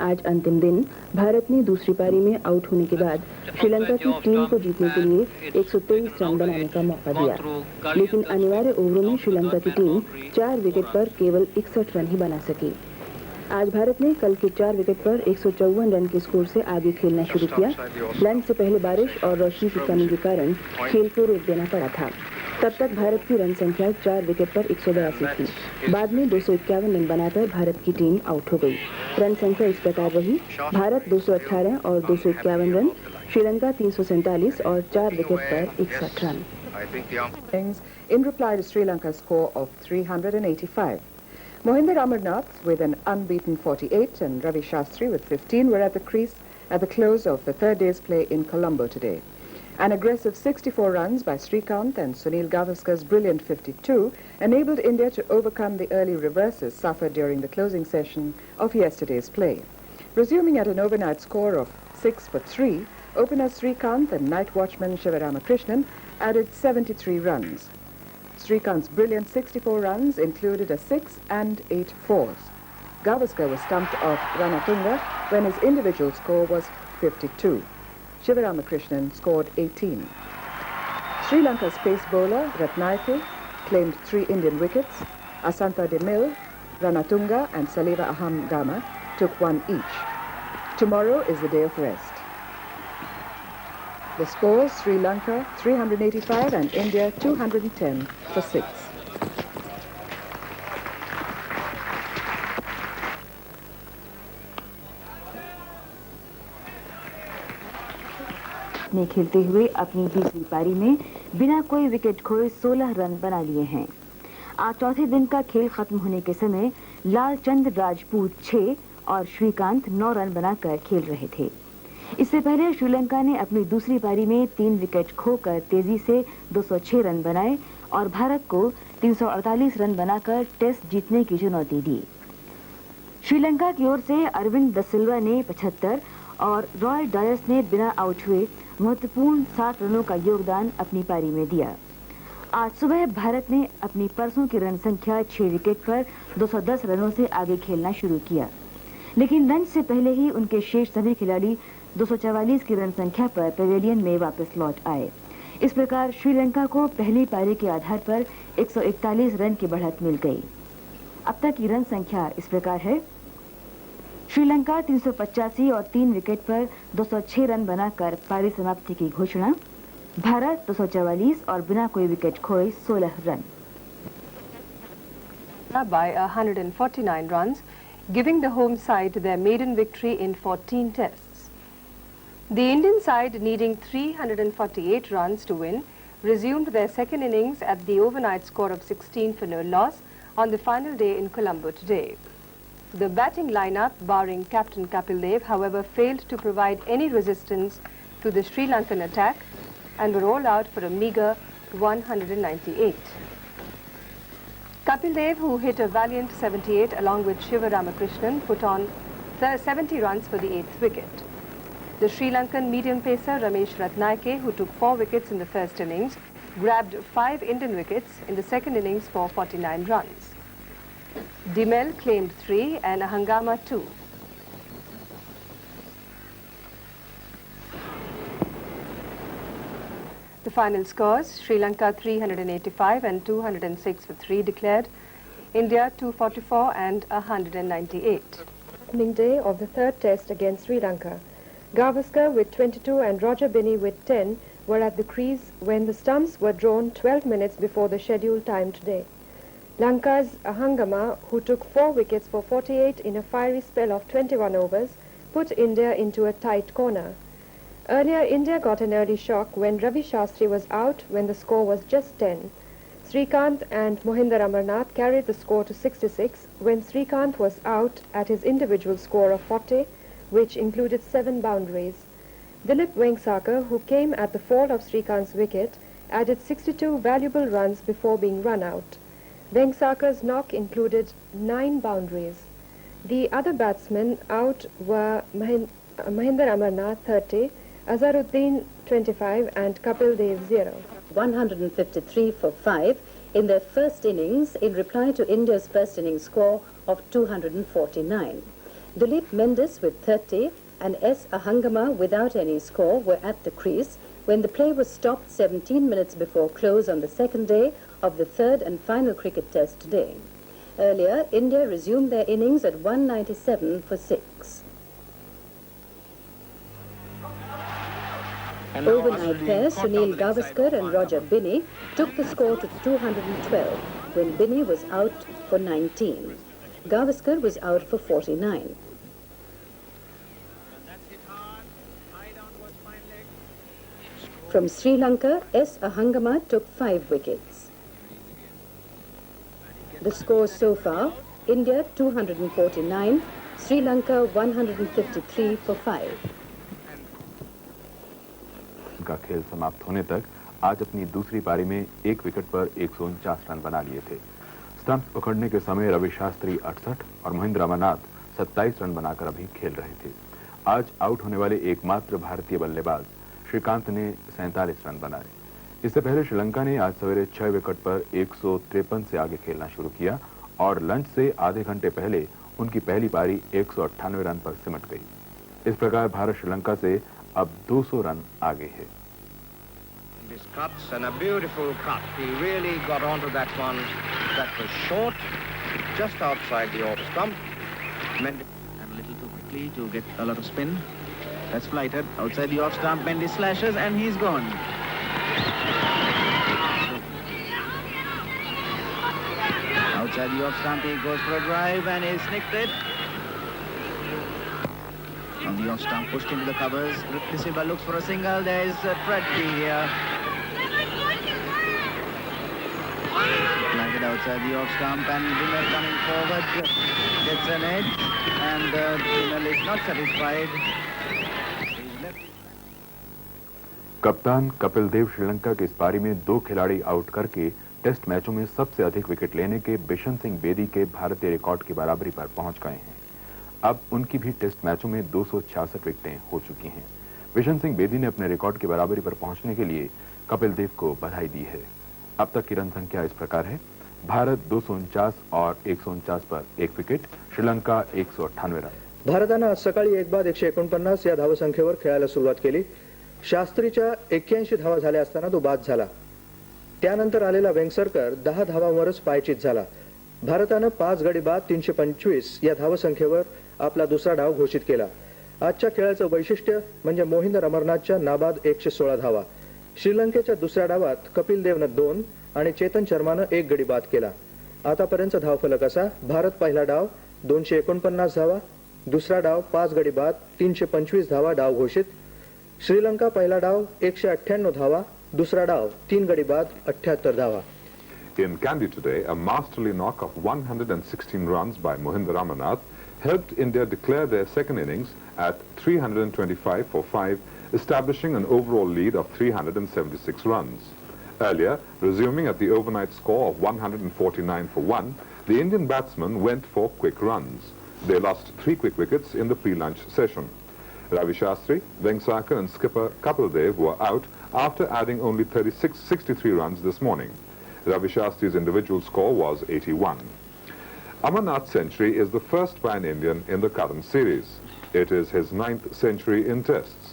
आज अंतिम दिन भारत ने दूसरी पारी में आउट होने के बाद श्रीलंका की टीम को जीतने के लिए 123 रन बनाने का मौका दिया, लेकिन अनिवार्य ओवरों में श्रीलंका की टीम 4 विकेट पर केवल 61 रन ही बना सकी। आज भारत ने कल के 4 विकेट पर 154 रन के स्कोर से आगे खेलना शुरू किया। लंच से पहले बारिश और रोशनी की कमी के कारण खेल को रोक देना पड़ा था। तब तक भारत की रन संख्या 4 विकेट पर 182 थी। बाद में 251 रन बनाकर भारत की टीम आउट हो गई। रन संख्या इस प्रकार रही: भारत 218 और 251 रन, श्रीलंका 347 और 4 विकेट पर 61 run. In reply to Sri Lanka's score of 385. Mohinder Amarnath with an unbeaten 48 and Ravi Shastri with 15 were at the crease at the close of the third day's play in Colombo today. An aggressive 64 runs by Srikanth and Sunil Gavaskar's brilliant 52 enabled India to overcome the early reverses suffered during the closing session of yesterday's play. Resuming at an overnight score of 6 for 3, openers Srikanth and night watchman Shivaramakrishnan added 73 runs. Srikanth's brilliant 64 runs included a 6 and 8 fours. Gavaskar was stumped off Ranatunga when his individual score was 52. Shivaramakrishnan scored 18. Sri Lanka's pace bowler Ratnaike claimed 3 Indian wickets. Asantha de Mil, Ranatunga and Saliva Aham-Gama took 1 each. Tomorrow is the day of rest. The scores: Sri Lanka 385 and India 210 for 6. ने खेलते हुए अपनी दूसरी पारी में बिना कोई wicket खोए 16 रन बना लिए हैं। आज चौथे दिन का खेल खत्म होने के समय लालचंद राजपूत 6 और श्रीकांत 9 रन बनाकर खेल रहे थे। इससे पहले श्रीलंका ने अपनी दूसरी पारी में 3 विकेट खोकर तेजी से 206 रन बनाए और भारत को 348 रन बनाकर टेस्ट जीतने की चुनौती दी। श्रीलंका की ओर से अरविंद द सिल्वा ने 75 और रॉय डायस ने बिना आउट हुए महत्वपूर्ण 60 रनों का योगदान अपनी पारी में दिया। आज सुबह भारत ने अपनी परसों की रन संख्या 6 विकेट पर 210 रनों से आगे खेलना शुरू किया, लेकिन लंच से पहले ही उनके शेष सभी खिलाड़ी 244 की रन संख्या पर पवेलियन में वापस लौट आए। इस प्रकार श्रीलंका को पहली पारी के आधार पर 141 रन की बढ़त मिल गई। अब तक की रन संख्या इस प्रकार है: श्रीलंका 385 और 3 विकेट पर 206 रन बनाकर पारी समाप्ति की घोषणा, भारत 244 और बिना कोई विकेट खोए 16 run. By 149 runs, giving the home side their maiden victory in 14 tests. The Indian side, needing 348 runs to win, resumed their second innings at the overnight score of 16 for no loss on the final day in Colombo today. The batting lineup, barring Captain Kapil Dev, however, failed to provide any resistance to the Sri Lankan attack and were all out for a meagre 198. Kapil Dev, who hit a valiant 78 along with Shiva Ramakrishnan, put on 70 runs for the 8th wicket. The Sri Lankan medium pacer Ramesh Ratnaike, who took 4 wickets in the first innings, grabbed 5 Indian wickets in the second innings for 49 runs. Dimel claimed 3 and Ahangama 2. The final scores: Sri Lanka 385 and 206 for 3 declared, India 244 and 198. Opening day of the third test against Sri Lanka. Gavaskar with 22 and Roger Binney with 10 were at the crease when the stumps were drawn 12 minutes before the scheduled time today. Lanka's Ahangama, who took 4 wickets for 48 in a fiery spell of 21 overs, put India into a tight corner. Earlier, India got an early shock when Ravi Shastri was out when the score was just 10. Srikanth and Mohinder Amarnath carried the score to 66 when Srikanth was out at his individual score of 40, which included 7 boundaries. Dilip Vengsarkar, who came at the fall of Srikanth's wicket, added 62 valuable runs before being run out. Vengsarkar's knock included 9 boundaries. The other batsmen out were Mohinder Amarnath 30, Azharuddin 25 and Kapil Dev 0. 153 for 5 in their first innings in reply to India's first innings score of 249. Dilip Mendes with 30 and S. Ahangama without any score were at the crease when the play was stopped 17 minutes before close on the second day of the third and final cricket test today. Earlier, India resumed their innings at 197 for 6. Overnight pair Sunil Gavaskar and Roger Binney took the score to 212 when Binney was out for 19. Gavaskar was out for 49. From Sri Lanka, S. Ahangama took 5 wickets. The scores so far, India 249, Sri Lanka 153 for 5. का खेल समाप्त होने तक आज अपनी दूसरी पारी में एक विकेट पर 149 रन बना लिए थे। स्टंप्स पकड़ने के समय रवि शास्त्री 68 और महेंद्र अमरनाथ 27 रन बनाकर अभी खेल रहे थे। आज आउट होने वाले एकमात्र भारतीय बल्लेबाज श्रीकांत ने 47 रन बनाए। इससे पहले श्रीलंका ने आज सवेरे 6 विकेट पर 153 से आगे खेलना शुरू किया और लंच से आधे घंटे पहले उनकी पहली पारी 198 रन पर सिमट गई। इस प्रकार भारत श्रीलंका से अब 200 रन आगे है। This cuts and a beautiful cut. He really got onto that one. That was short, just outside the off stump. And a little too quickly to get a lot of spin. That's flighted outside the off stump. Mendy slashes and he's gone. Outside the off stump, he goes for a drive and he snicked it. On the off stump, pushed into the covers. De Silva looks for a single. There is a tragedy here. Landed outside the off stump and Dimel coming forward gets an edge and Dimel is not satisfied. कप्तान कपिल देव श्रीलंका की इस पारी में 2 खिलाड़ी out करके test मैचों में सबसे अधिक विकेट लेने के बिशन सिंह बेदी के भारतीय रिकॉर्ड की बराबरी पर पहुंच गए हैं। अब उनकी भी टेस्ट मैचों में 266 विकेटें हो चुकी हैं। बिशन सिंह बेदी ने अपने रिकॉर्ड की बराबरी पर पहुंचने के लिए कपिल देव को बधाई दी है। अब तक की रन संख्या इस प्रकार है: भारत 249 और 149 पर 1 विकेट, श्रीलंका 198 रन। भारतानं आज सकाळी एक बाद 149 या धावसंख्येवर खेळायला सुरुवात केली। शास्त्रीच्या 81 धावा झाल्या असताना तो बाद झाला। त्यानंतर आलेला वेंगसरकर 10 धावांवरच पायचीत झाला। भारतानं 5 गडी बाद 325 या धावसंख्येवर आपला दुसरा डाव घोषित केला। आजच्या खेळाचं वैशिष्ट्य म्हणजे मोहिंदर अमरनाथच्या नाबाद 116 धावा। श्रीलंकेच्या दुसऱ्या डावात कपिल देवनं 2 आणि चेतन शर्मानं 1 गडी बाद केला। आतापर्यंतचा धावफलक असा: भारत पहिला डाव 249 धावा, दुसरा डाव 5 गडी बाद 325 धावा डाव घोषित। श्रीलंका पहिला डाव 198 धावा, दूसरा डाव 3 गडी बाद 78 धावा। In Kandy today, a masterly knock of 116 runs by Mohinder Amarnath helped India declare their second innings at 325 for 5, establishing an overall lead of 376 runs. Earlier, resuming at the overnight score of 149 for 1, the Indian batsmen went for quick runs. They lost 3 quick wickets in the pre-lunch session. Ravi Shastri, Vengsarkar and skipper Kapil Dev were out after adding only 63 runs this morning. Ravi Shastri's individual score was 81. Amarnath's century is the first by an Indian in the current series. It is his 9th century in tests.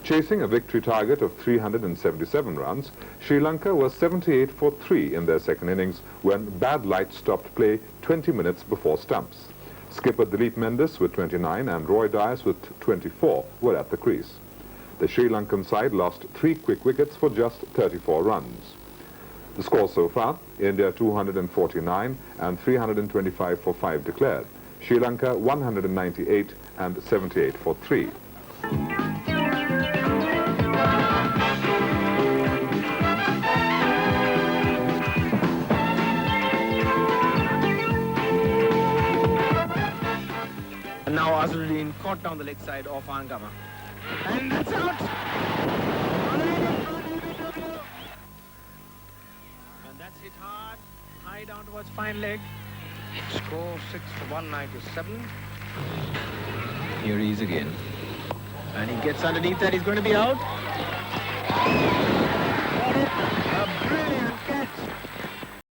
Chasing a victory target of 377 runs, Sri Lanka was 78 for 3 in their second innings when bad light stopped play 20 minutes before stumps. Skipper Dilip Mendes with 29 and Roy Dias with 24 were at the crease. The Sri Lankan side lost 3 quick wickets for just 34 runs. The score so far: India 249 and 325 for 5 declared. Sri Lanka 198 and 78 for 3. And now Azruddin caught down the leg side of Angama. And that's out! And that's hit hard, high down towards fine leg. Score 6 for 197. Here he is again. And he gets underneath that, he's going to be out. A brilliant